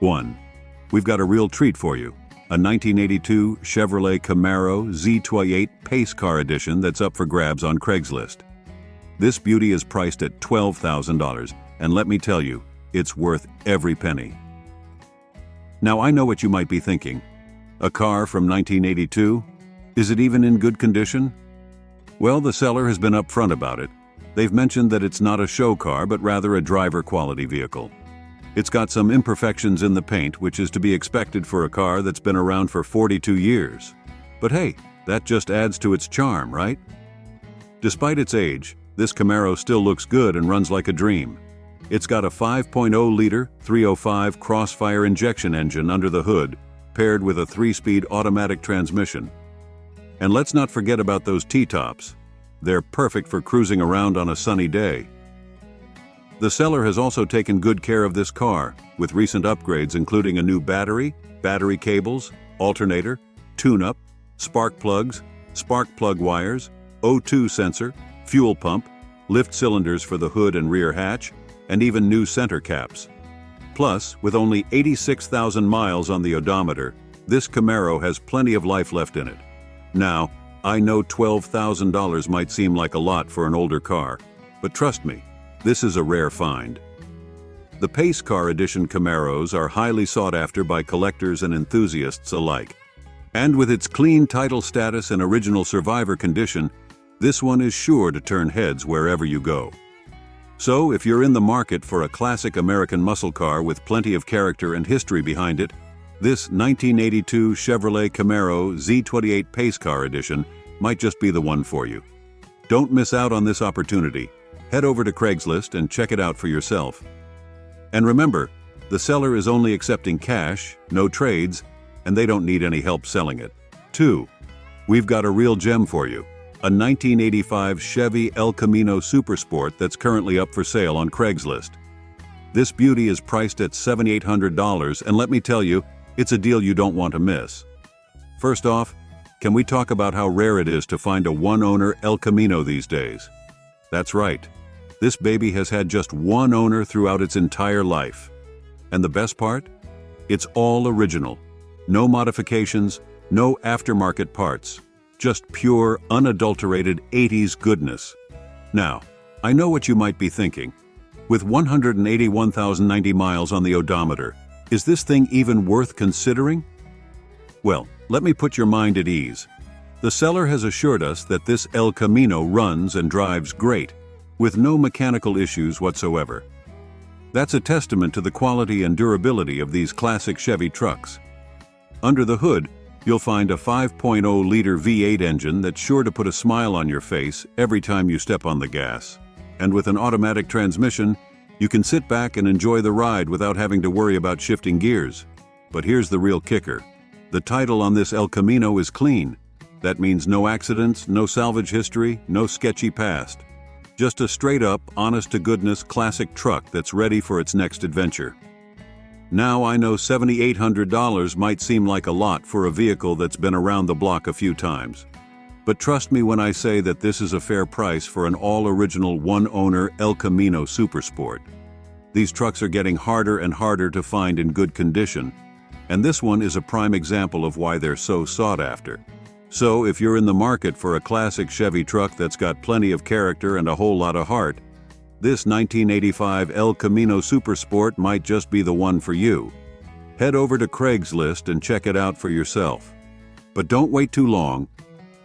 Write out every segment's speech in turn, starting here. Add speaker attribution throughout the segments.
Speaker 1: 1. We've got a real treat for you. A 1982 Chevrolet Camaro Z28 Pace Car Edition that's up for grabs on Craigslist. This beauty is priced at $12,000, and let me tell you, it's worth every penny. Now I know what you might be thinking. A car from 1982? Is it even in good condition? Well, the seller has been upfront about it. They've mentioned that it's not a show car, but rather a driver-quality vehicle. It's got some imperfections in the paint, which is to be expected for a car that's been around for 42 years. But hey, that just adds to its charm, right? Despite its age, this Camaro still looks good and runs like a dream. It's got a 5.0-liter 305 Crossfire injection engine under the hood, paired with a 3-speed automatic transmission. And let's not forget about those T-tops. They're perfect for cruising around on a sunny day. The seller has also taken good care of this car, with recent upgrades including a new battery cables, alternator, tune-up, spark plugs, spark plug wires, O2 sensor, fuel pump, lift cylinders for the hood and rear hatch, and even new center caps. Plus, with only 86,000 miles on the odometer, this Camaro has plenty of life left in it. Now, I know $12,000 might seem like a lot for an older car, but trust me, this is a rare find. The Pace Car Edition Camaros are highly sought after by collectors and enthusiasts alike. And with its clean title status and original survivor condition, this one is sure to turn heads wherever you go. So, if you're in the market for a classic American muscle car with plenty of character and history behind it, this 1982 Chevrolet Camaro Z28 Pace Car Edition might just be the one for you. Don't miss out on this opportunity. Head over to Craigslist and check it out for yourself. And remember, the seller is only accepting cash, no trades, and they don't need any help selling it. 2. We've got a real gem for you. A 1985 Chevy El Camino Super Sport that's currently up for sale on Craigslist. This beauty is priced at $7,800, and let me tell you, it's a deal you don't want to miss. First off, can we talk about how rare it is to find a one-owner El Camino these days? That's right. This baby has had just one owner throughout its entire life. And the best part? It's all original. No modifications, no aftermarket parts. Just pure, unadulterated 80s goodness. Now, I know what you might be thinking. With 181,090 miles on the odometer, is this thing even worth considering? Well, let me put your mind at ease. The seller has assured us that this El Camino runs and drives great, with no mechanical issues whatsoever. That's a testament to the quality and durability of these classic Chevy trucks. Under the hood, you'll find a 5.0-liter V8 engine that's sure to put a smile on your face every time you step on the gas. And with an automatic transmission, you can sit back and enjoy the ride without having to worry about shifting gears. But here's the real kicker. The title on this El Camino is clean. That means no accidents, no salvage history, no sketchy past. Just a straight-up, honest-to-goodness classic truck that's ready for its next adventure. Now I know $7,800 might seem like a lot for a vehicle that's been around the block a few times. But trust me when I say that this is a fair price for an all-original one-owner El Camino Super Sport. These trucks are getting harder and harder to find in good condition, and this one is a prime example of why they're so sought after. So if you're in the market for a classic Chevy truck that's got plenty of character and a whole lot of heart, this 1985 El Camino Super Sport might just be the one for you. Head over to Craigslist and check it out for yourself. But don't wait too long,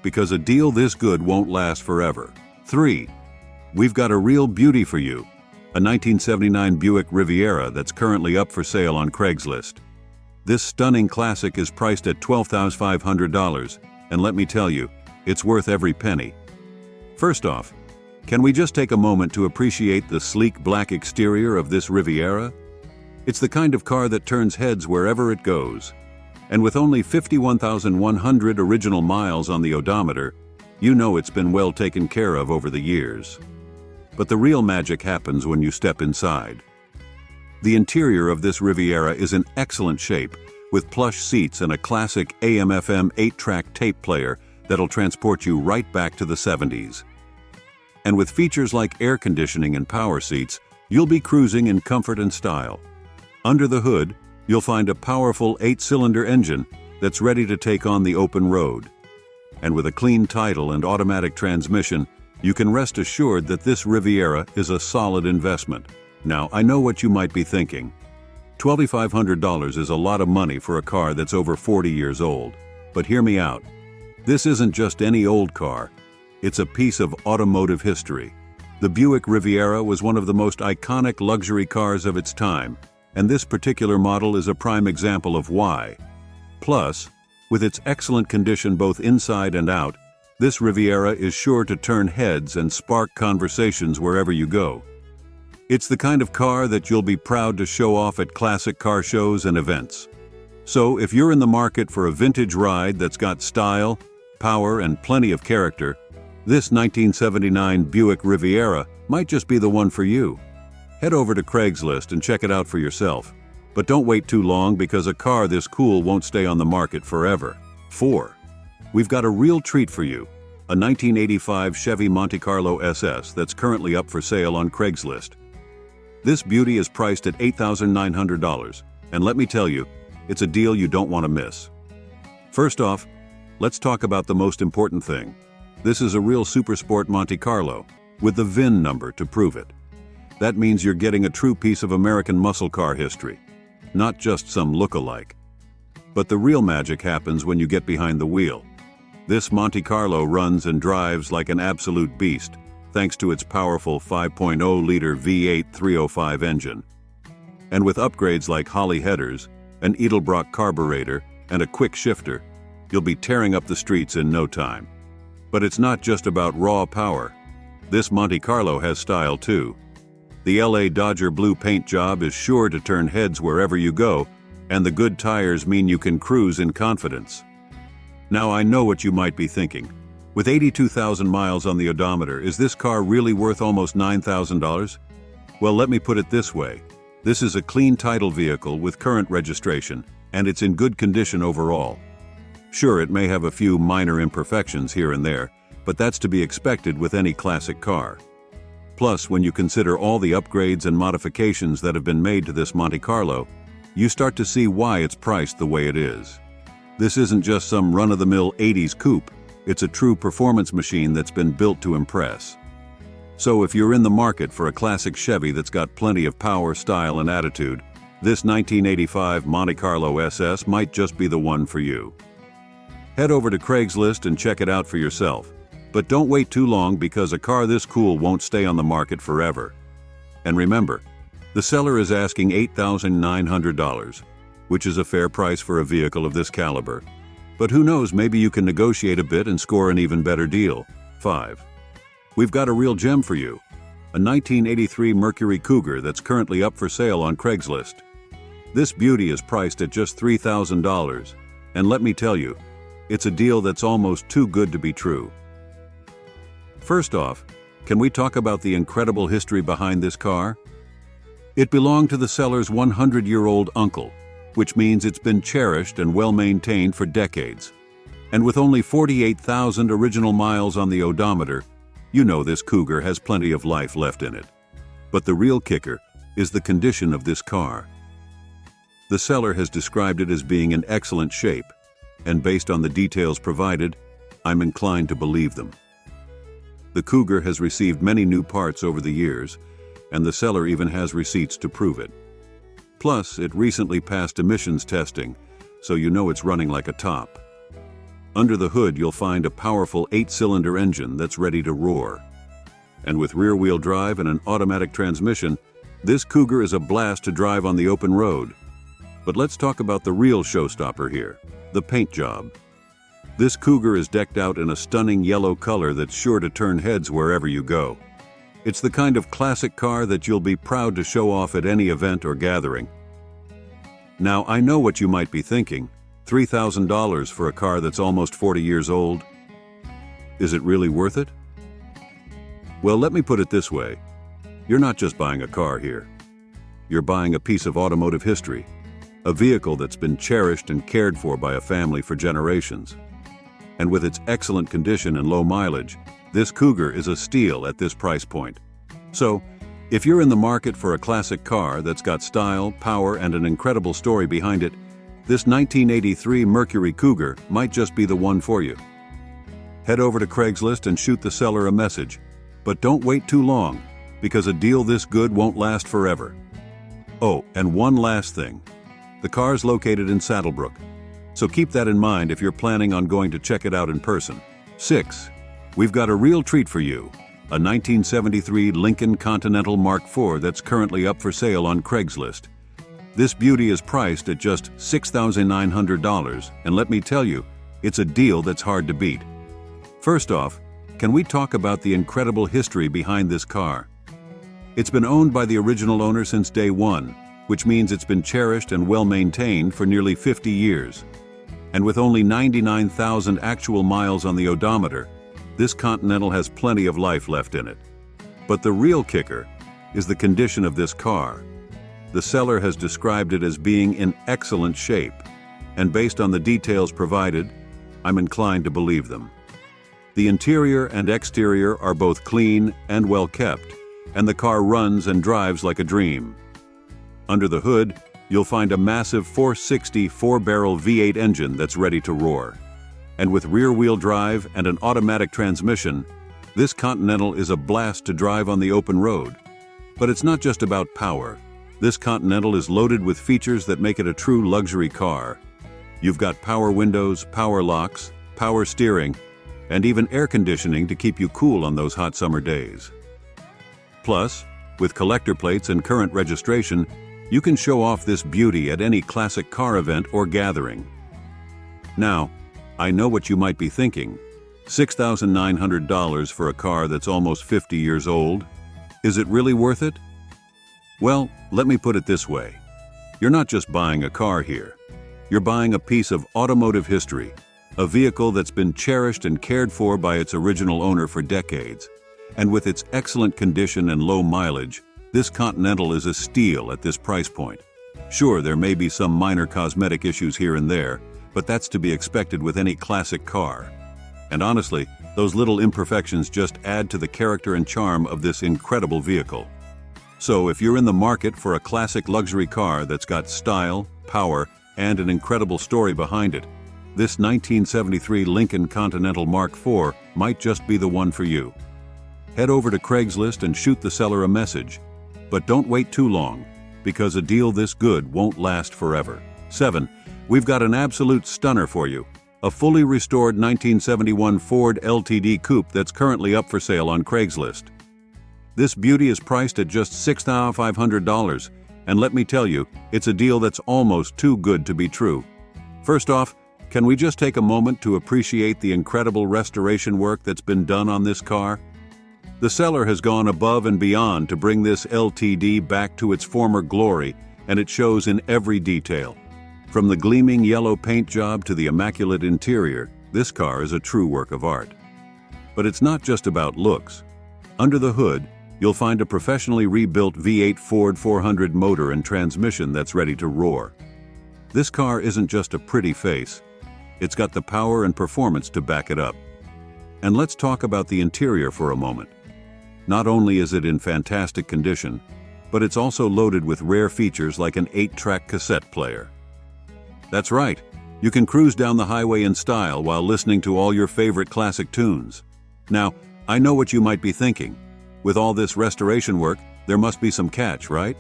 Speaker 1: because a deal this good won't last forever. 3. We've got a real beauty for you. A 1979 Buick Riviera that's currently up for sale on Craigslist. This stunning classic is priced at $12,500. And let me tell you, it's worth every penny. First off, can we just take a moment to appreciate the sleek black exterior of this Riviera? It's the kind of car that turns heads wherever it goes. And with only 51,100 original miles on the odometer, you know it's been well taken care of over the years. But the real magic happens when you step inside. The interior of this Riviera is in excellent shape, with plush seats and a classic AM/FM 8-track tape player that'll transport you right back to the 70s. And with features like air conditioning and power seats, you'll be cruising in comfort and style. Under the hood, You'll find a powerful 8-cylinder engine that's ready to take on the open road. And with a clean title and automatic transmission, you can rest assured that this Riviera is a solid investment. Now, I know what you might be thinking. $2,500 is a lot of money for a car that's over 40 years old. But hear me out. This isn't just any old car. It's a piece of automotive history. The Buick Riviera was one of the most iconic luxury cars of its time, and this particular model is a prime example of why. Plus, with its excellent condition both inside and out, this Riviera is sure to turn heads and spark conversations wherever you go. It's the kind of car that you'll be proud to show off at classic car shows and events. So if you're in the market for a vintage ride that's got style, power, and plenty of character, this 1979 Buick Riviera might just be the one for you. Head over to Craigslist and check it out for yourself. But don't wait too long because a car this cool won't stay on the market forever. 4. We've got a real treat for you. A 1985 Chevy Monte Carlo SS that's currently up for sale on Craigslist. This beauty is priced at $8,900, and let me tell you, it's a deal you don't want to miss. First off, let's talk about the most important thing. This is a real Supersport Monte Carlo, with the VIN number to prove it. That means you're getting a true piece of American muscle car history, not just some look-alike. But the real magic happens when you get behind the wheel. This Monte Carlo runs and drives like an absolute beast, thanks to its powerful 5.0-liter V8 305 engine. And with upgrades like Holley headers, an Edelbrock carburetor, and a quick shifter, you'll be tearing up the streets in no time. But it's not just about raw power. This Monte Carlo has style too. The LA Dodger blue paint job is sure to turn heads wherever you go, and the good tires mean you can cruise in confidence. Now I know what you might be thinking. With 82,000 miles on the odometer, is this car really worth almost $9,000? Well, let me put it this way. This is a clean title vehicle with current registration, and it's in good condition overall. Sure, it may have a few minor imperfections here and there, but that's to be expected with any classic car. Plus, when you consider all the upgrades and modifications that have been made to this Monte Carlo, you start to see why it's priced the way it is. This isn't just some run-of-the-mill 80s coupe, it's a true performance machine that's been built to impress. So if you're in the market for a classic Chevy that's got plenty of power, style, and attitude, this 1985 Monte Carlo SS might just be the one for you. Head over to Craigslist and check it out for yourself. But don't wait too long because a car this cool won't stay on the market forever. And remember, the seller is asking $8,900, which is a fair price for a vehicle of this caliber. But who knows, maybe you can negotiate a bit and score an even better deal. 5. We've got a real gem for you. A 1983 Mercury Cougar that's currently up for sale on Craigslist. This beauty is priced at just $3,000. And let me tell you, it's a deal that's almost too good to be true. First off, can we talk about the incredible history behind this car? It belonged to the seller's 100-year-old uncle, which means it's been cherished and well-maintained for decades. And with only 48,000 original miles on the odometer, you know this Cougar has plenty of life left in it. But the real kicker is the condition of this car. The seller has described it as being in excellent shape, and based on the details provided, I'm inclined to believe them. The Cougar has received many new parts over the years, and the seller even has receipts to prove it. Plus, it recently passed emissions testing, so you know it's running like a top. Under the hood, you'll find a powerful 8-cylinder engine that's ready to roar. And with rear-wheel drive and an automatic transmission, this Cougar is a blast to drive on the open road. But let's talk about the real showstopper here. The paint job. This Cougar is decked out in a stunning yellow color that's sure to turn heads wherever you go. It's the kind of classic car that you'll be proud to show off at any event or gathering. Now, I know what you might be thinking. $3,000 for a car that's almost 40 years old? Is it really worth it? Well, let me put it this way. You're not just buying a car here. You're buying a piece of automotive history. A vehicle that's been cherished and cared for by a family for generations. And with its excellent condition and low mileage, this Cougar is a steal at this price point. So, If you're in the market for a classic car that's got style, power, and an incredible story behind it, this 1983 Mercury Cougar might just be the one for you. Head over to Craigslist and shoot the seller a message. But don't wait too long, because a deal this good won't last forever. Oh, and one last thing. The car's located in Saddlebrook, so keep that in mind if you're planning on going to check it out in person. 6. We've got a real treat for you. A 1973 Lincoln Continental Mark IV that's currently up for sale on Craigslist. This beauty is priced at just $6,900, and let me tell you, it's a deal that's hard to beat. First off, can we talk about the incredible history behind this car? It's been owned by the original owner since day one, which means it's been cherished and well-maintained for nearly 50 years. And with only 99,000 actual miles on the odometer, this Continental has plenty of life left in it. But the real kicker is the condition of this car. The seller has described it as being in excellent shape, and based on the details provided, I'm inclined to believe them. The interior and exterior are both clean and well kept, and the car runs and drives like a dream. Under the hood, you'll find a massive 460 4-barrel V8 engine that's ready to roar. And with rear-wheel drive and an automatic transmission, this Continental is a blast to drive on the open road. But it's not just about power. This Continental is loaded with features that make it a true luxury car. You've got power windows, power locks, power steering, and even air conditioning to keep you cool on those hot summer days. Plus, with collector plates and current registration, you can show off this beauty at any classic car event or gathering. Now, I know what you might be thinking. $6,900 for a car that's almost 50 years old? Is it really worth it? Well, let me put it this way. You're not just buying a car here. You're buying a piece of automotive history, a vehicle that's been cherished and cared for by its original owner for decades. And with its excellent condition and low mileage, this Continental is a steal at this price point. Sure, there may be some minor cosmetic issues here and there, but that's to be expected with any classic car. And honestly, those little imperfections just add to the character and charm of this incredible vehicle. So if you're in the market for a classic luxury car that's got style, power, and an incredible story behind it, this 1973 Lincoln Continental Mark IV might just be the one for you. Head over to Craigslist and shoot the seller a message. But don't wait too long, because a deal this good won't last forever. 7. We've got an absolute stunner for you. A fully restored 1971 Ford LTD Coupe that's currently up for sale on Craigslist. This beauty is priced at just $6,500, and let me tell you, it's a deal that's almost too good to be true. First off, can we just take a moment to appreciate the incredible restoration work that's been done on this car? The seller has gone above and beyond to bring this LTD back to its former glory, and it shows in every detail. From the gleaming yellow paint job to the immaculate interior, this car is a true work of art. But it's not just about looks. Under the hood, you'll find a professionally rebuilt V8 Ford 400 motor and transmission that's ready to roar. This car isn't just a pretty face. It's got the power and performance to back it up. And let's talk about the interior for a moment. Not only is it in fantastic condition, but it's also loaded with rare features like an 8-track cassette player. That's right, you can cruise down the highway in style while listening to all your favorite classic tunes. Now, I know what you might be thinking. With all this restoration work, there must be some catch, right?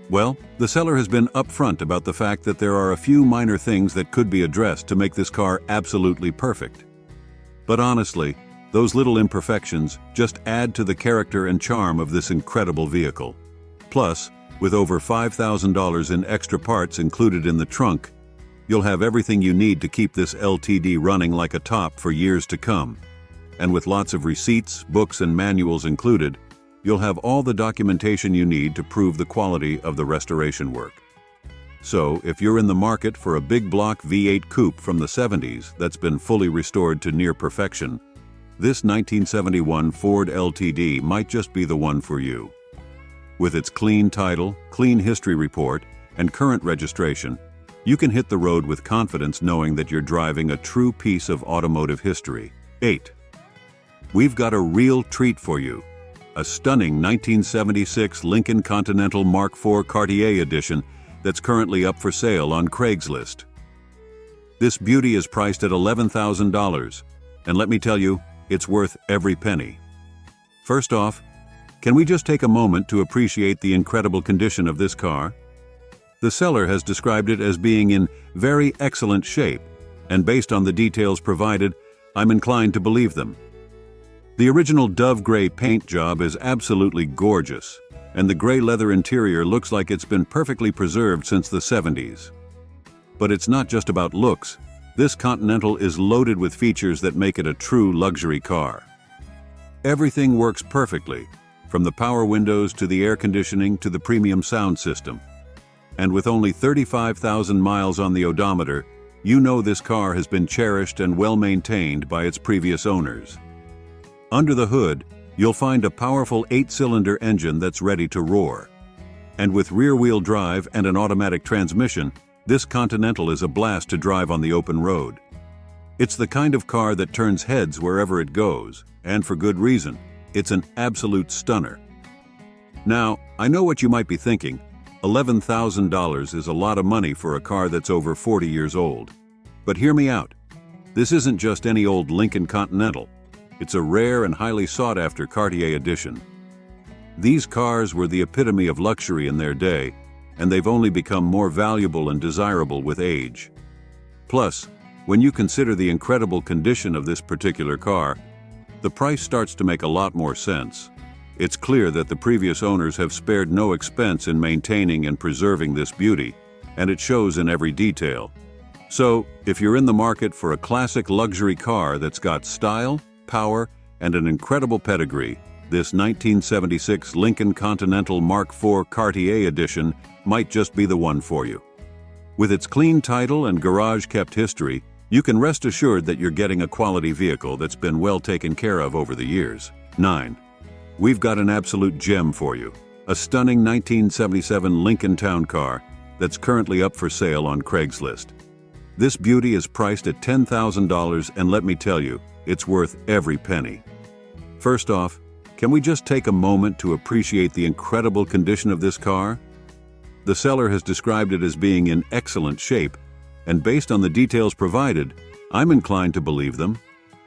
Speaker 1: Well, the seller has been upfront about the fact that there are a few minor things that could be addressed to make this car absolutely perfect. But honestly, those little imperfections just add to the character and charm of this incredible vehicle. Plus, with over $5,000 in extra parts included in the trunk, you'll have everything you need to keep this LTD running like a top for years to come. And with lots of receipts, books, and manuals included, you'll have all the documentation you need to prove the quality of the restoration work. So, if you're in the market for a big block V8 coupe from the 70s that's been fully restored to near perfection, this 1971 Ford LTD might just be the one for you. With its clean title, clean history report, and current registration, you can hit the road with confidence knowing that you're driving a true piece of automotive history. 8. We've got a real treat for you. A a stunning 1976 Lincoln Continental Mark IV Cartier edition that's currently up for sale on Craigslist. This beauty is priced at $11,000, and let me tell you, it's worth every penny. First off, can we just take a moment to appreciate the incredible condition of this car? The seller has described it as being in very excellent shape, and based on the details provided, I'm inclined to believe them. The original dove gray paint job is absolutely gorgeous, and the gray leather interior looks like it's been perfectly preserved since the 70s. But it's not just about looks. This Continental is loaded with features that make it a true luxury car. Everything works perfectly, from the power windows to the air conditioning to the premium sound system. And with only 35,000 miles on the odometer, you know this car has been cherished and well maintained by its previous owners. Under the hood, you'll find a powerful 8-cylinder engine that's ready to roar. And with rear-wheel drive and an automatic transmission, this Continental is a blast to drive on the open road. It's the kind of car that turns heads wherever it goes, and for good reason. It's an absolute stunner. Now, I know what you might be thinking. $11,000 is a lot of money for a car that's over 40 years old. But hear me out. This isn't just any old Lincoln Continental. It's a rare and highly sought-after Cartier edition. These cars were the epitome of luxury in their day, and they've only become more valuable and desirable with age. Plus, when you consider the incredible condition of this particular car, the price starts to make a lot more sense. It's clear that the previous owners have spared no expense in maintaining and preserving this beauty, and it shows in every detail. So, if you're in the market for a classic luxury car that's got style, power, and an incredible pedigree, this 1976 Lincoln Continental Mark IV Cartier edition might just be the one for you. With its clean title and garage-kept history, you can rest assured that you're getting a quality vehicle that's been well taken care of over the years. 9. We've got an absolute gem for you, a stunning 1977 Lincoln Town Car that's currently up for sale on Craigslist. This beauty is priced at $10,000, and let me tell you, it's worth every penny. First off, can we just take a moment to appreciate the incredible condition of this car? The seller has described it as being in excellent shape, and based on the details provided, I'm inclined to believe them.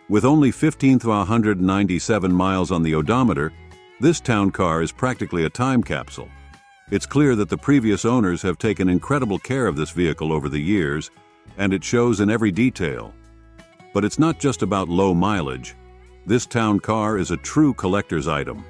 Speaker 1: With only 1,597 miles on the odometer, this town car is practically a time capsule. It's clear that the previous owners have taken incredible care of this vehicle over the years, and it shows in every detail. But it's not just about low mileage. This town car is a true collector's item.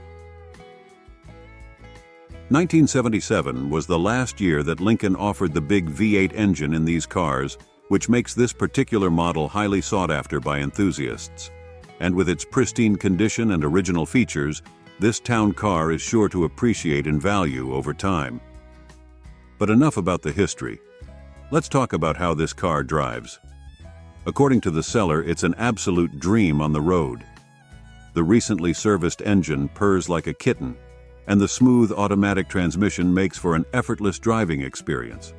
Speaker 1: 1977 was the last year that Lincoln offered the big V8 engine in these cars, which makes this particular model highly sought after by enthusiasts. And with its pristine condition and original features, this town car is sure to appreciate in value over time. But enough about the history. Let's talk about how this car drives. According to the seller, it's an absolute dream on the road. The recently serviced engine purrs like a kitten, and the smooth automatic transmission makes for an effortless driving experience.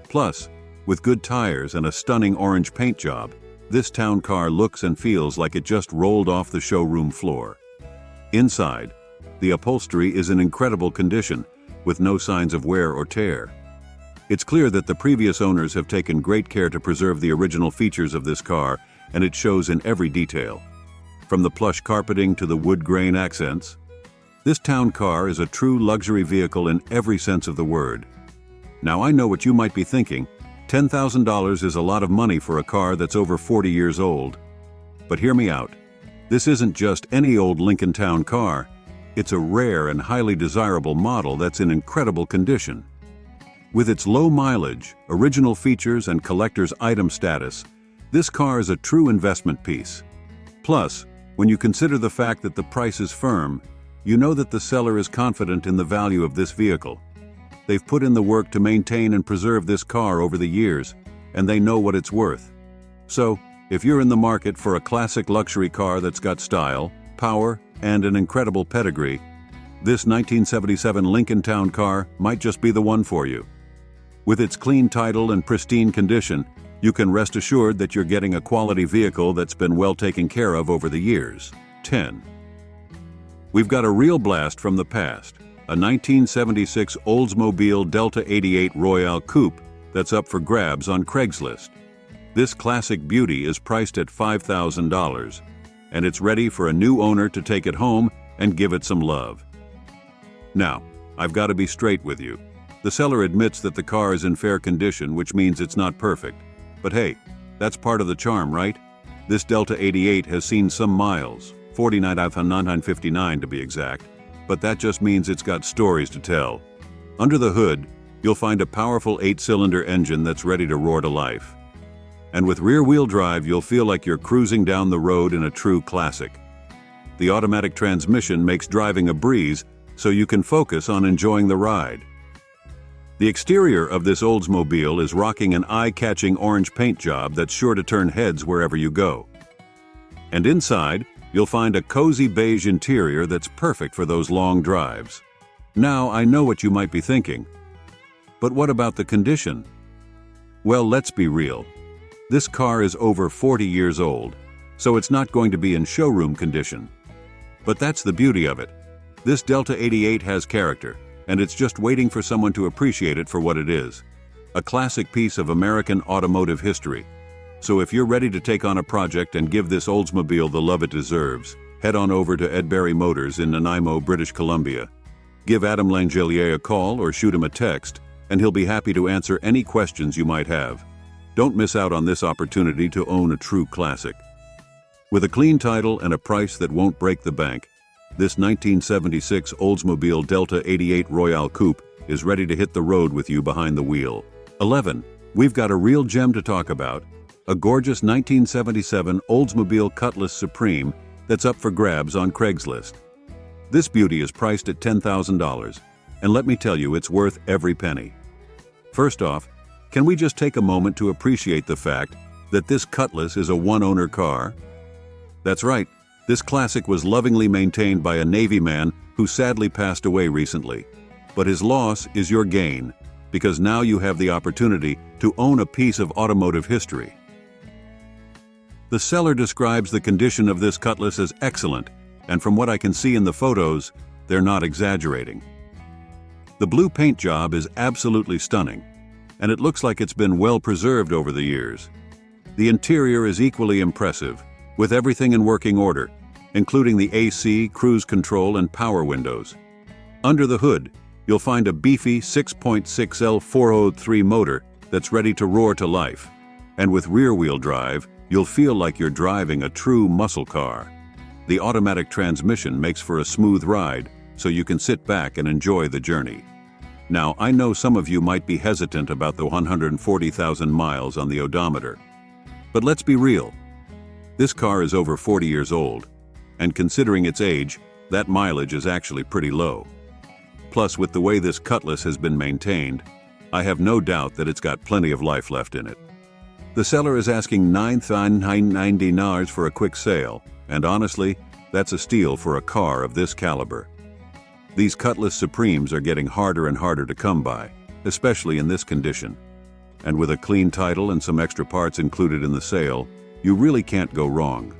Speaker 1: Plus, with good tires and a stunning orange paint job, this town car looks and feels like it just rolled off the showroom floor. Inside, the upholstery is in incredible condition, with no signs of wear or tear. It's clear that the previous owners have taken great care to preserve the original features of this car, and it shows in every detail. From the plush carpeting to the wood grain accents, this town car is a true luxury vehicle in every sense of the word. Now I know what you might be thinking. $10,000 is a lot of money for a car that's over 40 years old. But hear me out. This isn't just any old Lincoln Town car. It's a rare and highly desirable model that's in incredible condition. With its low mileage, original features, and collector's item status, this car is a true investment piece. Plus, when you consider the fact that the price is firm, you know that the seller is confident in the value of this vehicle. They've put in the work to maintain and preserve this car over the years, and they know what it's worth. So, if you're in the market for a classic luxury car that's got style, power, and an incredible pedigree, this 1977 Lincoln Town car might just be the one for you. With its clean title and pristine condition, you can rest assured that you're getting a quality vehicle that's been well taken care of over the years. 10. We've got a real blast from the past, a 1976 Oldsmobile Delta 88 Royale Coupe that's up for grabs on Craigslist. This classic beauty is priced at $5,000, and it's ready for a new owner to take it home and give it some love. Now, I've got to be straight with you. The seller admits that the car is in fair condition, which means it's not perfect. But hey, that's part of the charm, right? This Delta 88 has seen some miles, 49,959 to be exact, but that just means it's got stories to tell. Under the hood, you'll find a powerful 8-cylinder engine that's ready to roar to life. And with rear-wheel drive, you'll feel like you're cruising down the road in a true classic. The automatic transmission makes driving a breeze, so you can focus on enjoying the ride. The exterior of this Oldsmobile is rocking an eye-catching orange paint job that's sure to turn heads wherever you go. And inside, you'll find a cozy beige interior that's perfect for those long drives. Now, I know what you might be thinking. But what about the condition? Well, let's be real. This car is over 40 years old, so it's not going to be in showroom condition. But that's the beauty of it. This Delta 88 has character, and it's just waiting for someone to appreciate it for what it is. A classic piece of American automotive history. So if you're ready to take on a project and give this Oldsmobile the love it deserves, head on over to Edbury Motors in Nanaimo, British Columbia. Give Adam Langelier a call or shoot him a text, and he'll be happy to answer any questions you might have. Don't miss out on this opportunity to own a true classic. With a clean title and a price that won't break the bank, this 1976 Oldsmobile Delta 88 Royale Coupe is ready to hit the road with you behind the wheel. 11. We've got a real gem to talk about, a gorgeous 1977 Oldsmobile Cutless Supreme that's up for grabs on Craigslist. This beauty is priced at $10,000, and let me tell you, it's worth every penny. First off, can we just take a moment to appreciate the fact that this Cutless is a one-owner car? That's right. This classic was lovingly maintained by a Navy man who sadly passed away recently. But his loss is your gain, because now you have the opportunity to own a piece of automotive history. The seller describes the condition of this Cutless as excellent, and from what I can see in the photos, they're not exaggerating. The blue paint job is absolutely stunning, and it looks like it's been well preserved over the years. The interior is equally impressive, with everything in working order, including the AC, cruise control, and power windows. Under the hood, you'll find a beefy 6.6L 403 motor that's ready to roar to life. And with rear-wheel drive, you'll feel like you're driving a true muscle car. The automatic transmission makes for a smooth ride, so you can sit back and enjoy the journey. Now, I know some of you might be hesitant about the 140,000 miles on the odometer. But let's be real. This car is over 40 years old, and considering its age, that mileage is actually pretty low. Plus, with the way this Cutless has been maintained, I have no doubt that it's got plenty of life left in it. The seller is asking $9,990 for a quick sale, and honestly, that's a steal for a car of this caliber. These Cutless Supremes are getting harder and harder to come by, especially in this condition. And with a clean title and some extra parts included in the sale, you really can't go wrong.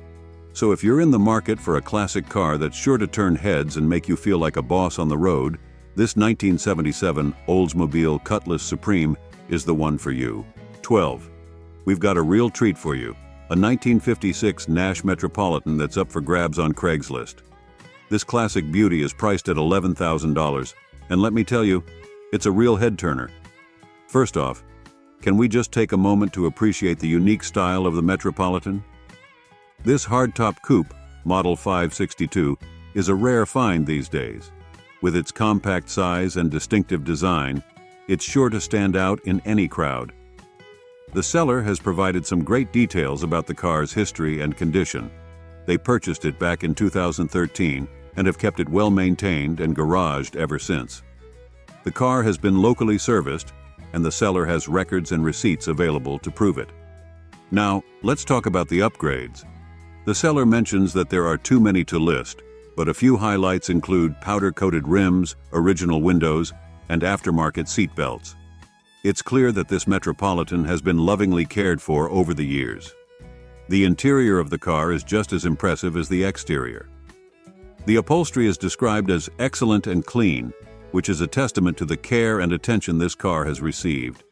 Speaker 1: So if you're in the market for a classic car that's sure to turn heads and make you feel like a boss on the road, this 1977 Oldsmobile Cutless Supreme is the one for you. 12. We've got a real treat for you, a 1956 Nash Metropolitan that's up for grabs on Craigslist. This classic beauty is priced at $11,000, and let me tell you, it's a real head-turner. First off, can we just take a moment to appreciate the unique style of the Metropolitan? This hardtop coupe, Model 562, is a rare find these days. With its compact size and distinctive design, it's sure to stand out in any crowd. The seller has provided some great details about the car's history and condition. They purchased it back in 2013 and have kept it well maintained and garaged ever since. The car has been locally serviced, and the seller has records and receipts available to prove it. Now, let's talk about the upgrades. The seller mentions that there are too many to list, but a few highlights include powder-coated rims, original windows, and aftermarket seat belts. It's clear that this Metropolitan has been lovingly cared for over the years. The interior of the car is just as impressive as the exterior. The upholstery is described as excellent and clean, which is a testament to the care and attention this car has received.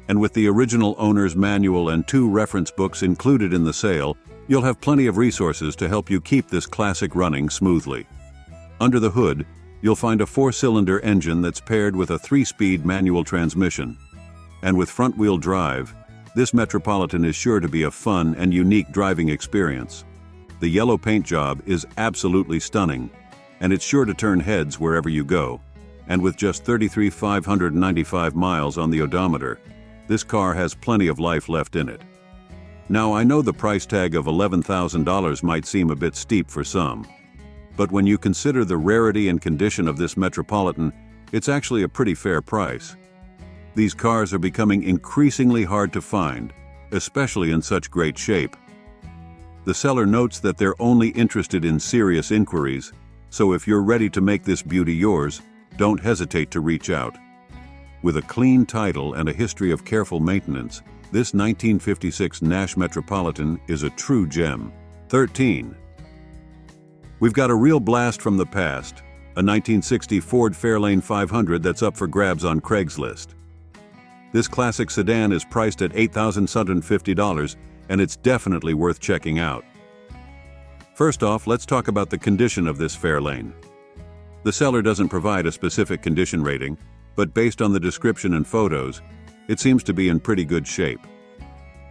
Speaker 1: And with the original owner's manual and 2 reference books included in the sale, you'll have plenty of resources to help you keep this classic running smoothly. Under the hood, you'll find a 4-cylinder engine that's paired with a 3-speed manual transmission. And with front-wheel drive, this Metropolitan is sure to be a fun and unique driving experience. The yellow paint job is absolutely stunning, and it's sure to turn heads wherever you go. And with just 33,595 miles on the odometer, this car has plenty of life left in it. Now, I know the price tag of $11,000 might seem a bit steep for some, but when you consider the rarity and condition of this Metropolitan, it's actually a pretty fair price. These cars are becoming increasingly hard to find, especially in such great shape. The seller notes that they're only interested in serious inquiries, so if you're ready to make this beauty yours, don't hesitate to reach out. With a clean title and a history of careful maintenance, this 1956 Nash Metropolitan is a true gem. 13. We've got a real blast from the past, a 1960 Ford Fairlane 500 that's up for grabs on Craigslist. This classic sedan is priced at $8,750, and it's definitely worth checking out. First off, let's talk about the condition of this Fairlane. The seller doesn't provide a specific condition rating, but based on the description and photos, it seems to be in pretty good shape.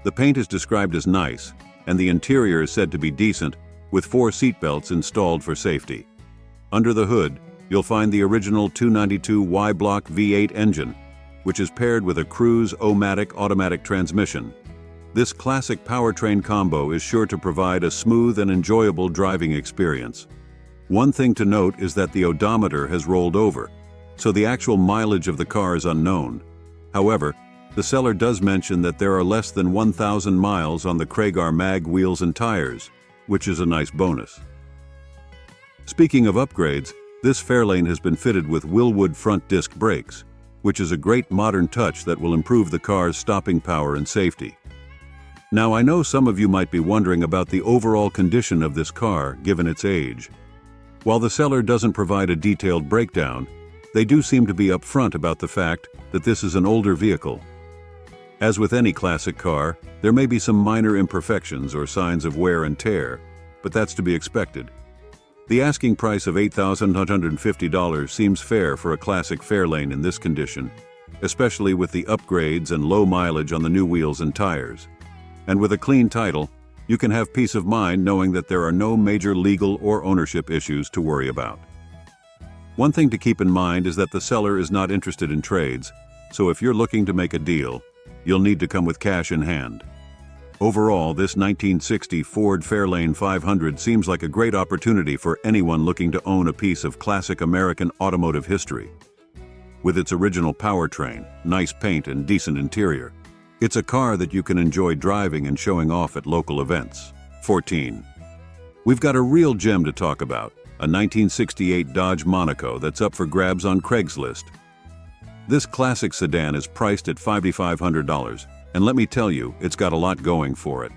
Speaker 1: The paint is described as nice, and the interior is said to be decent, with 4 seatbelts installed for safety. Under the hood, you'll find the original 292 Y-block V8 engine, which is paired with a Cruise-O-Matic automatic transmission. This classic powertrain combo is sure to provide a smooth and enjoyable driving experience. One thing to note is that the odometer has rolled over, so the actual mileage of the car is unknown. However, the seller does mention that there are less than 1,000 miles on the Cougar mag wheels and tires, which is a nice bonus. Speaking of upgrades, this Fairlane has been fitted with Willwood front disc brakes, which is a great modern touch that will improve the car's stopping power and safety. Now, I know some of you might be wondering about the overall condition of this car given its age. While the seller doesn't provide a detailed breakdown, they do seem to be upfront about the fact that this is an older vehicle. As with any classic car, there may be some minor imperfections or signs of wear and tear, but that's to be expected. The asking price of $8,950 seems fair for a classic Fairlane in this condition, especially with the upgrades and low mileage on the new wheels and tires. And with a clean title, you can have peace of mind knowing that there are no major legal or ownership issues to worry about. One thing to keep in mind is that the seller is not interested in trades, so if you're looking to make a deal, you'll need to come with cash in hand. Overall, this 1960 Ford Fairlane 500 seems like a great opportunity for anyone looking to own a piece of classic American automotive history. With its original powertrain, nice paint, and decent interior, it's a car that you can enjoy driving and showing off at local events. 14. We've got a real gem to talk about, a 1968 Dodge Monaco that's up for grabs on Craigslist. This classic sedan is priced at $5,500, and let me tell you, it's got a lot going for it.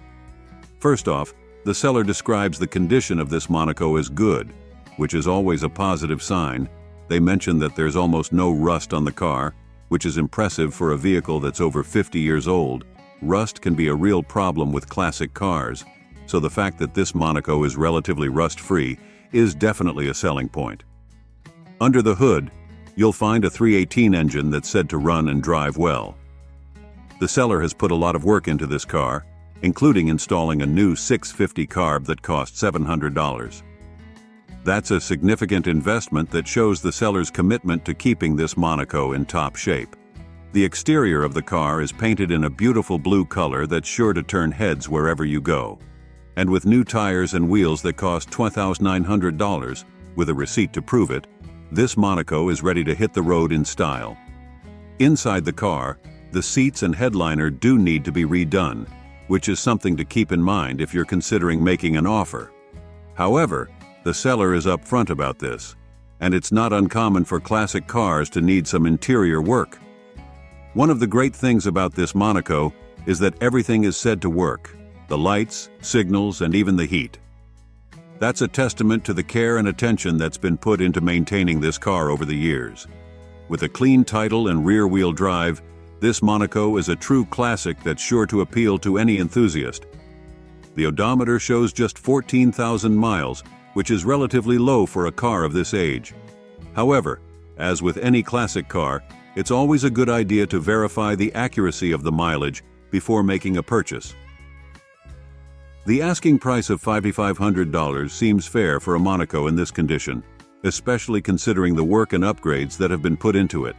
Speaker 1: First off, the seller describes the condition of this Monaco as good, which is always a positive sign. They mention that there's almost no rust on the car, which is impressive for a vehicle that's over 50 years old. Rust can be a real problem with classic cars, so the fact that this Monaco is relatively rust-free is definitely a selling point. Under the hood, you'll find a 318 engine that's said to run and drive well. The seller has put a lot of work into this car, including installing a new 650 carb that cost $700. That's a significant investment that shows the seller's commitment to keeping this Monaco in top shape. The exterior of the car is painted in a beautiful blue color that's sure to turn heads wherever you go. And with new tires and wheels that cost $2,900, with a receipt to prove it, this Monaco is ready to hit the road in style. Inside the car, the seats and headliner do need to be redone, which is something to keep in mind if you're considering making an offer. However, the seller is upfront about this, and it's not uncommon for classic cars to need some interior work. One of the great things about this Monaco is that everything is said to work: the lights, signals, and even the heat. That's a testament to the care and attention that's been put into maintaining this car over the years. With a clean title and rear-wheel drive, this Monaco is a true classic that's sure to appeal to any enthusiast. The odometer shows just 14,000 miles, which is relatively low for a car of this age. However, as with any classic car, it's always a good idea to verify the accuracy of the mileage before making a purchase. The asking price of $5,500 seems fair for a Monaco in this condition, especially considering the work and upgrades that have been put into it.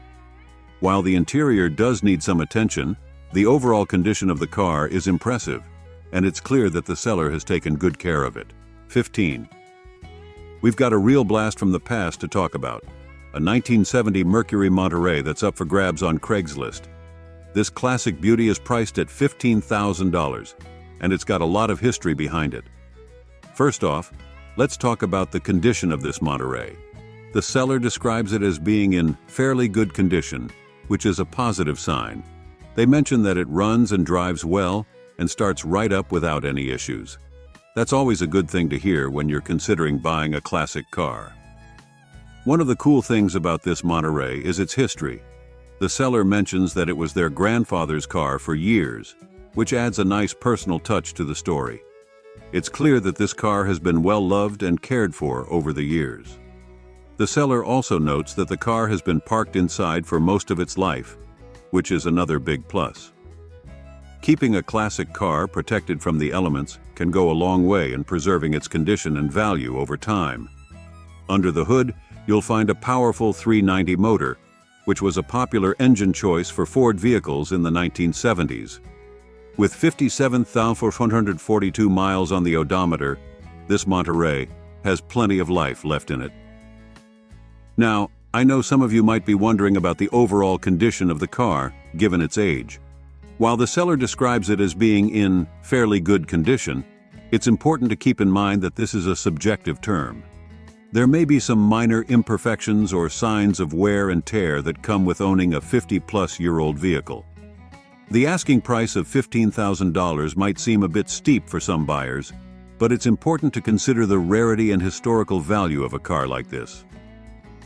Speaker 1: While the interior does need some attention, the overall condition of the car is impressive, and it's clear that the seller has taken good care of it. 15. We've got a real blast from the past to talk about. A 1970 Mercury Monteray that's up for grabs on Craigslist. This classic beauty is priced at $15,000, and it's got a lot of history behind it. First off, let's talk about the condition of this Monteray. The seller describes it as being in fairly good condition, which is a positive sign. They mention that it runs and drives well and starts right up without any issues. That's always a good thing to hear when you're considering buying a classic car. One of the cool things about this Monteray is its history. The seller mentions that it was their grandfather's car for years, which adds a nice personal touch to the story. It's clear that this car has been well loved and cared for over the years. The seller also notes that the car has been parked inside for most of its life, which is another big plus. Keeping a classic car protected from the elements can go a long way in preserving its condition and value over time. Under the hood, you'll find a powerful 390 motor, which was a popular engine choice for Ford vehicles in the 1970s. With 57,442 miles on the odometer, this Monteray has plenty of life left in it. Now, I know some of you might be wondering about the overall condition of the car, given its age. While the seller describes it as being in fairly good condition, it's important to keep in mind that this is a subjective term. There may be some minor imperfections or signs of wear and tear that come with owning a 50-plus-year-old vehicle. The asking price of $15,000 might seem a bit steep for some buyers, but it's important to consider the rarity and historical value of a car like this.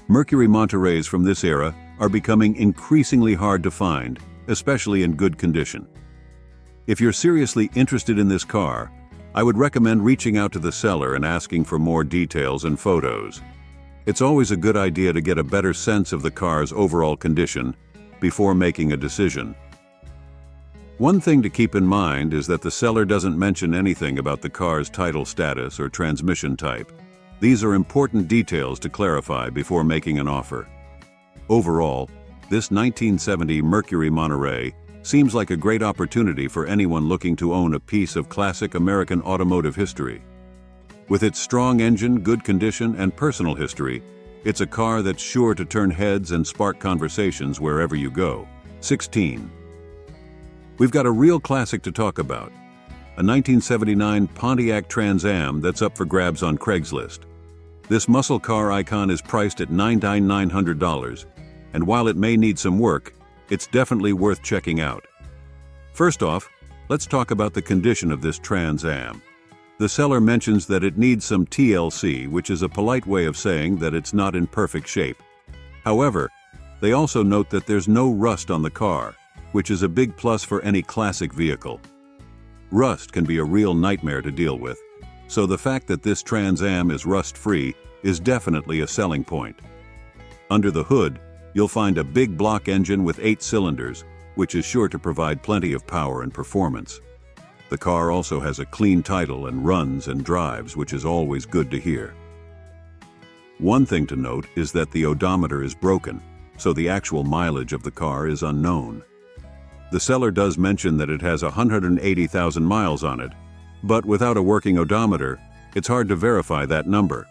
Speaker 1: Mercury Monterays from this era are becoming increasingly hard to find, especially in good condition. If you're seriously interested in this car, I would recommend reaching out to the seller and asking for more details and photos. It's always a good idea to get a better sense of the car's overall condition before making a decision. One thing to keep in mind is that the seller doesn't mention anything about the car's title status or transmission type. These are important details to clarify before making an offer. Overall, this 1970 Mercury Monteray seems like a great opportunity for anyone looking to own a piece of classic American automotive history. With its strong engine, good condition, and personal history, it's a car that's sure to turn heads and spark conversations wherever you go. 16. We've got a real classic to talk about. A 1979 Pontiac Trans Am that's up for grabs on Craigslist. This muscle car icon is priced at $9,900, and while it may need some work, it's definitely worth checking out. First off, let's talk about the condition of this Trans Am. The seller mentions that it needs some TLC, which is a polite way of saying that it's not in perfect shape. However, they also note that there's no rust on the car, which is a big plus for any classic vehicle. Rust can be a real nightmare to deal with, so the fact that this Trans Am is rust-free is definitely a selling point. Under the hood, you'll find a big block engine with 8 cylinders, which is sure to provide plenty of power and performance. The car also has a clean title and runs and drives, which is always good to hear. One thing to note is that the odometer is broken, so the actual mileage of the car is unknown. The seller does mention that it has 180,000 miles on it, but without a working odometer, it's hard to verify that number.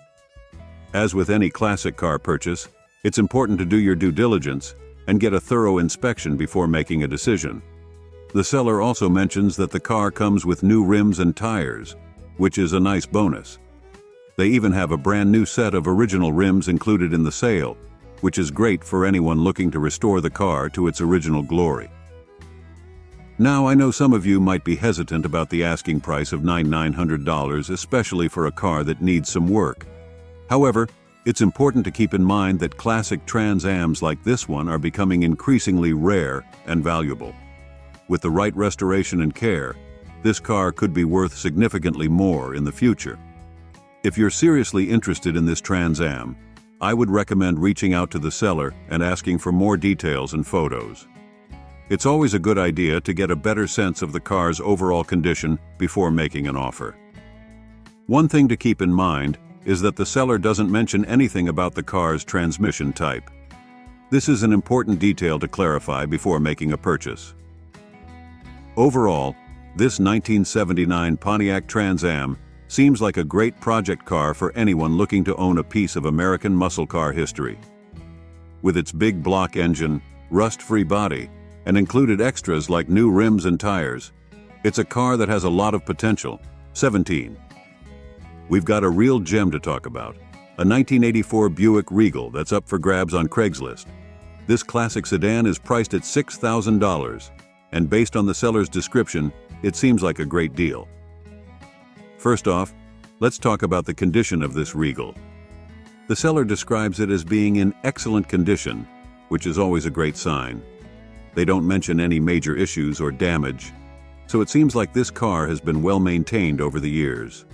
Speaker 1: As with any classic car purchase, it's important to do your due diligence and get a thorough inspection before making a decision. The seller also mentions that the car comes with new rims and tires, which is a nice bonus. They even have a brand new set of original rims included in the sale, which is great for anyone looking to restore the car to its original glory. Now, I know some of you might be hesitant about the asking price of $9,900, especially for a car that needs some work. However, it's important to keep in mind that classic Trans Ams like this one are becoming increasingly rare and valuable. With the right restoration and care, this car could be worth significantly more in the future. If you're seriously interested in this Trans Am, I would recommend reaching out to the seller and asking for more details and photos. It's always a good idea to get a better sense of the car's overall condition before making an offer. One thing to keep in mind is that the seller doesn't mention anything about the car's transmission type. This is an important detail to clarify before making a purchase. Overall, this 1979 Pontiac Trans Am seems like a great project car for anyone looking to own a piece of American muscle car history. With its big block engine, rust-free body, and included extras like new rims and tires, it's a car that has a lot of potential. 17. We've got a real gem to talk about, a 1984 Buick Regal that's up for grabs on Craigslist. This classic sedan is priced at $6,000, and based on the seller's description, it seems like a great deal. First off, let's talk about the condition of this Regal. The seller describes it as being in excellent condition, which is always a great sign. They don't mention any major issues or damage, so it seems like this car has been well maintained over the years.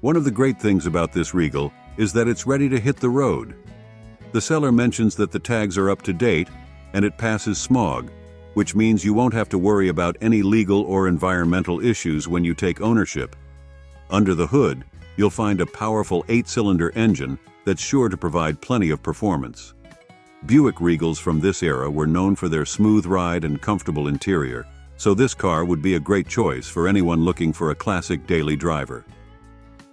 Speaker 1: One of the great things about this Regal is that it's ready to hit the road. The seller mentions that the tags are up to date and it passes smog, which means you won't have to worry about any legal or environmental issues when you take ownership. Under the hood, you'll find a powerful 8-cylinder engine that's sure to provide plenty of performance. Buick Regals from this era were known for their smooth ride and comfortable interior, so this car would be a great choice for anyone looking for a classic daily driver.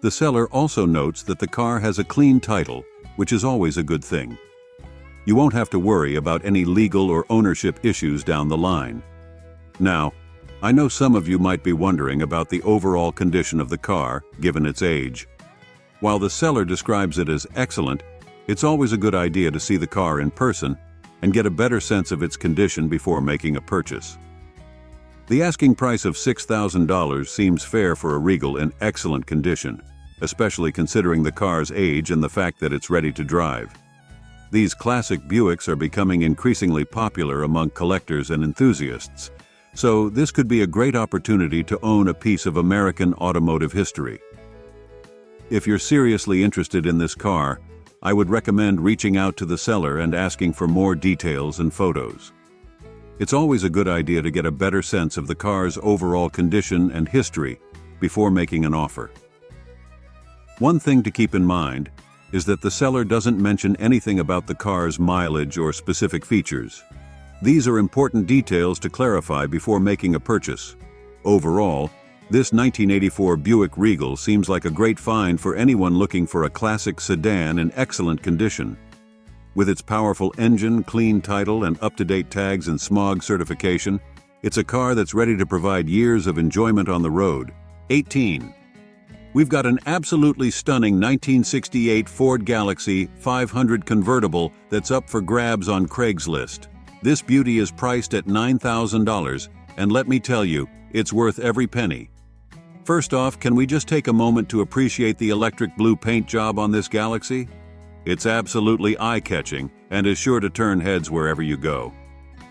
Speaker 1: The seller also notes that the car has a clean title, which is always a good thing. You won't have to worry about any legal or ownership issues down the line. Now, I know some of you might be wondering about the overall condition of the car, given its age. While the seller describes it as excellent, it's always a good idea to see the car in person and get a better sense of its condition before making a purchase. The asking price of $6,000 seems fair for a Regal in excellent condition, especially considering the car's age and the fact that it's ready to drive. These classic Buicks are becoming increasingly popular among collectors and enthusiasts, so this could be a great opportunity to own a piece of American automotive history. If you're seriously interested in this car, I would recommend reaching out to the seller and asking for more details and photos. It's always a good idea to get a better sense of the car's overall condition and history before making an offer. One thing to keep in mind is that the seller doesn't mention anything about the car's mileage or specific features. These are important details to clarify before making a purchase. Overall, this 1984 Buick Regal seems like a great find for anyone looking for a classic sedan in excellent condition. With its powerful engine, clean title, and up-to-date tags and smog certification, it's a car that's ready to provide years of enjoyment on the road. 18. We've got an absolutely stunning 1968 Ford Galaxy 500 convertible that's up for grabs on Craigslist. This beauty is priced at $9,000, and let me tell you, it's worth every penny. First off, can we just take a moment to appreciate the electric blue paint job on this Galaxy? It's absolutely eye-catching and is sure to turn heads wherever you go.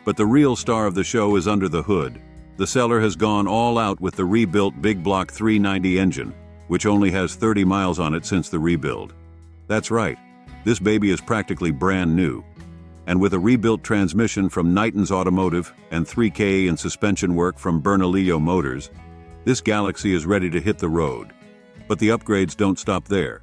Speaker 1: But the real star of the show is under the hood. The seller has gone all out with the rebuilt big block 390 engine, which only has 30 miles on it since the rebuild. That's right, this baby is practically brand new. And with a rebuilt transmission from Knighton's Automotive and 3K and suspension work from Bernalillo Motors, this Galaxy is ready to hit the road. But the upgrades don't stop there.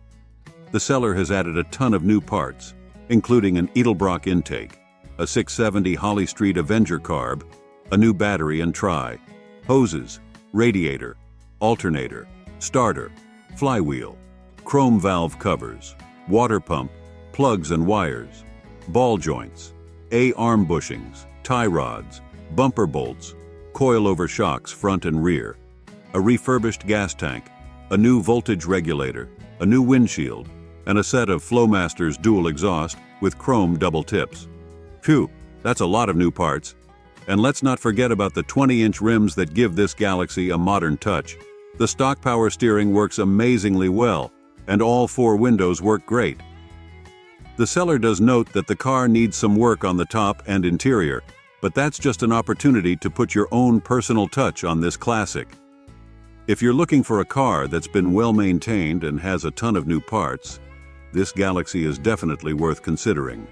Speaker 1: The seller has added a ton of new parts, including an Edelbrock intake, a 670 Holly Street Avenger carb, a new battery and tri, hoses, radiator, alternator, starter, flywheel, chrome valve covers, water pump, plugs and wires, ball joints, A-arm bushings, tie rods, bumper bolts, coilover shocks front and rear, a refurbished gas tank, a new voltage regulator, a new windshield, and a set of Flowmaster's dual exhaust with chrome double tips. Phew, that's a lot of new parts. And let's not forget about the 20-inch rims that give this Galaxy a modern touch. The stock power steering works amazingly well, and all 4 windows work great. The seller does note that the car needs some work on the top and interior, but that's just an opportunity to put your own personal touch on this classic. If you're looking for a car that's been well maintained and has a ton of new parts, this Galaxy is definitely worth considering.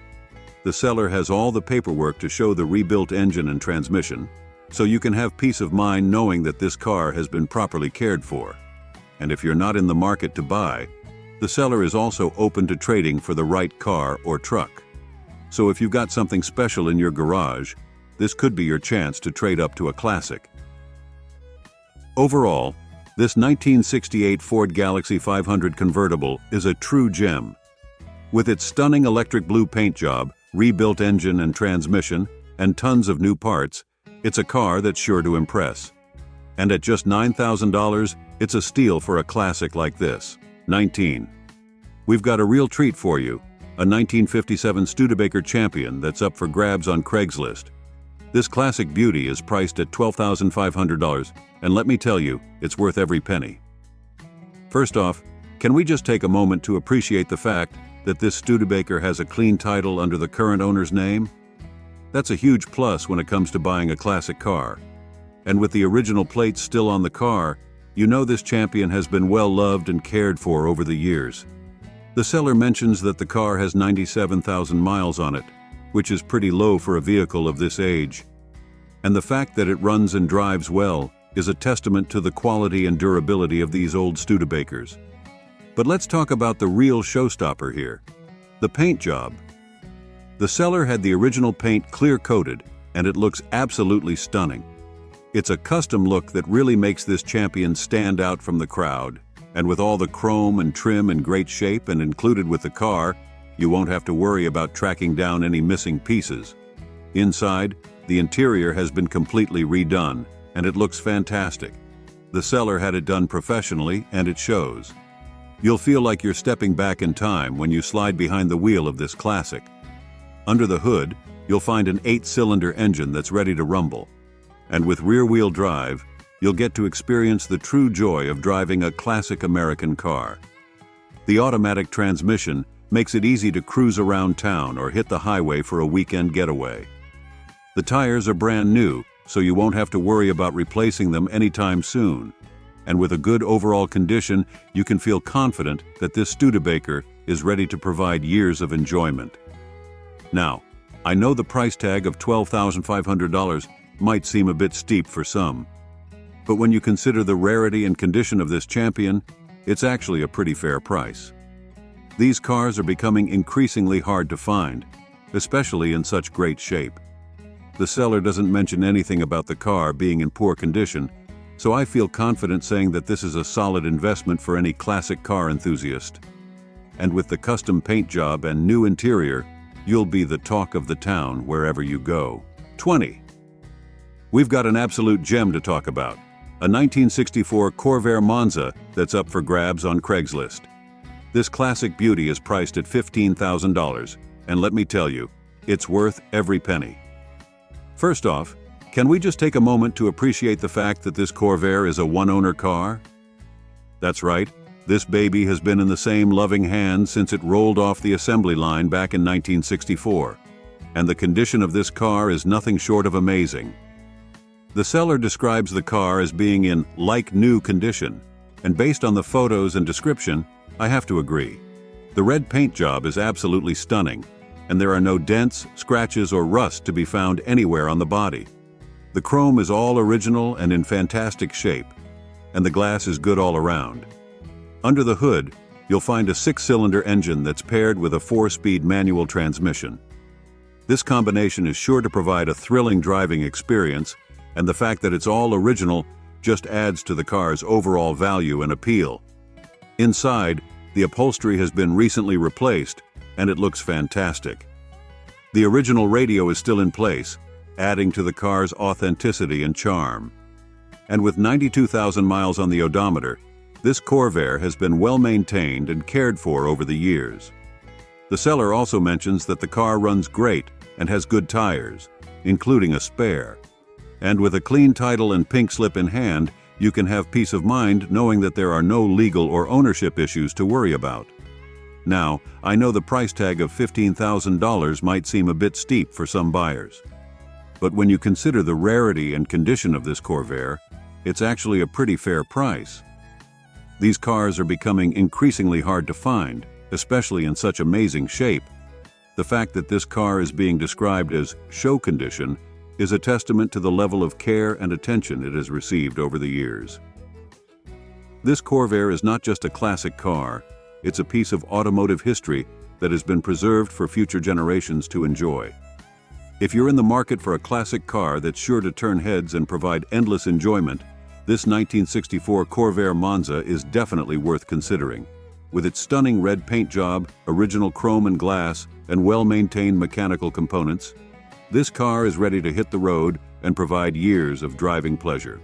Speaker 1: The seller has all the paperwork to show the rebuilt engine and transmission, so you can have peace of mind knowing that this car has been properly cared for. And if you're not in the market to buy, the seller is also open to trading for the right car or truck. So if you've got something special in your garage, this could be your chance to trade up to a classic. Overall, this 1968 Ford Galaxy 500 convertible is a true gem. With its stunning electric blue paint job, rebuilt engine and transmission, and tons of new parts, it's a car that's sure to impress. And at just $9,000, it's a steal for a classic like this. 19. We've got a real treat for you, a 1957 Studebaker Champion that's up for grabs on Craigslist. This classic beauty is priced at $12,500, and let me tell you, it's worth every penny. First off, can we just take a moment to appreciate the fact that this Studebaker has a clean title under the current owner's name? That's a huge plus when it comes to buying a classic car. And with the original plates still on the car, you know this Champion has been well loved and cared for over the years. The seller mentions that the car has 97,000 miles on it, which is pretty low for a vehicle of this age. And the fact that it runs and drives well is a testament to the quality and durability of these old Studebakers. But let's talk about the real showstopper here, the paint job. The seller had the original paint clear-coated, and it looks absolutely stunning. It's a custom look that really makes this Champion stand out from the crowd, and with all the chrome and trim in great shape and included with the car, you won't have to worry about tracking down any missing pieces. Inside, the interior has been completely redone, and it looks fantastic. The seller had it done professionally, and it shows. You'll feel like you're stepping back in time when you slide behind the wheel of this classic. Under the hood, you'll find an 8-cylinder engine that's ready to rumble. And with rear-wheel drive, you'll get to experience the true joy of driving a classic American car. The automatic transmission makes it easy to cruise around town or hit the highway for a weekend getaway. The tires are brand new, so you won't have to worry about replacing them anytime soon. And with a good overall condition, you can feel confident that this Studebaker is ready to provide years of enjoyment. Now, I know the price tag of $12,500 might seem a bit steep for some, but when you consider the rarity and condition of this Champion, it's actually a pretty fair price. These cars are becoming increasingly hard to find, especially in such great shape. The seller doesn't mention anything about the car being in poor condition, so I feel confident saying that this is a solid investment for any classic car enthusiast. And with the custom paint job and new interior, you'll be the talk of the town wherever you go. 20. We've got an absolute gem to talk about, a 1964 Corvair Monza that's up for grabs on Craigslist. This classic beauty is priced at $15,000, and let me tell you, it's worth every penny. First off, can we just take a moment to appreciate the fact that this Corvair is a one-owner car? That's right, this baby has been in the same loving hands since it rolled off the assembly line back in 1964, and the condition of this car is nothing short of amazing. The seller describes the car as being in like-new condition, and based on the photos and description, I have to agree. The red paint job is absolutely stunning, and there are no dents, scratches, or rust to be found anywhere on the body. The chrome is all original and in fantastic shape, and the glass is good all around. Under the hood, you'll find a 6-cylinder engine that's paired with a 4-speed manual transmission. This combination is sure to provide a thrilling driving experience, and the fact that it's all original just adds to the car's overall value and appeal. Inside, the upholstery has been recently replaced, and it looks fantastic. The original radio is still in place, adding to the car's authenticity and charm. And with 92,000 miles on the odometer, this Corvair has been well maintained and cared for over the years. The seller also mentions that the car runs great and has good tires, including a spare. And with a clean title and pink slip in hand, you can have peace of mind knowing that there are no legal or ownership issues to worry about. Now, I know the price tag of $15,000 might seem a bit steep for some buyers. But when you consider the rarity and condition of this Corvair, it's actually a pretty fair price. These cars are becoming increasingly hard to find, especially in such amazing shape. The fact that this car is being described as show condition is a testament to the level of care and attention it has received over the years. This Corvair is not just a classic car, it's a piece of automotive history that has been preserved for future generations to enjoy. If you're in the market for a classic car that's sure to turn heads and provide endless enjoyment, this 1964 Corvair Monza is definitely worth considering. With its stunning red paint job, original chrome and glass, and well-maintained mechanical components, this car is ready to hit the road and provide years of driving pleasure.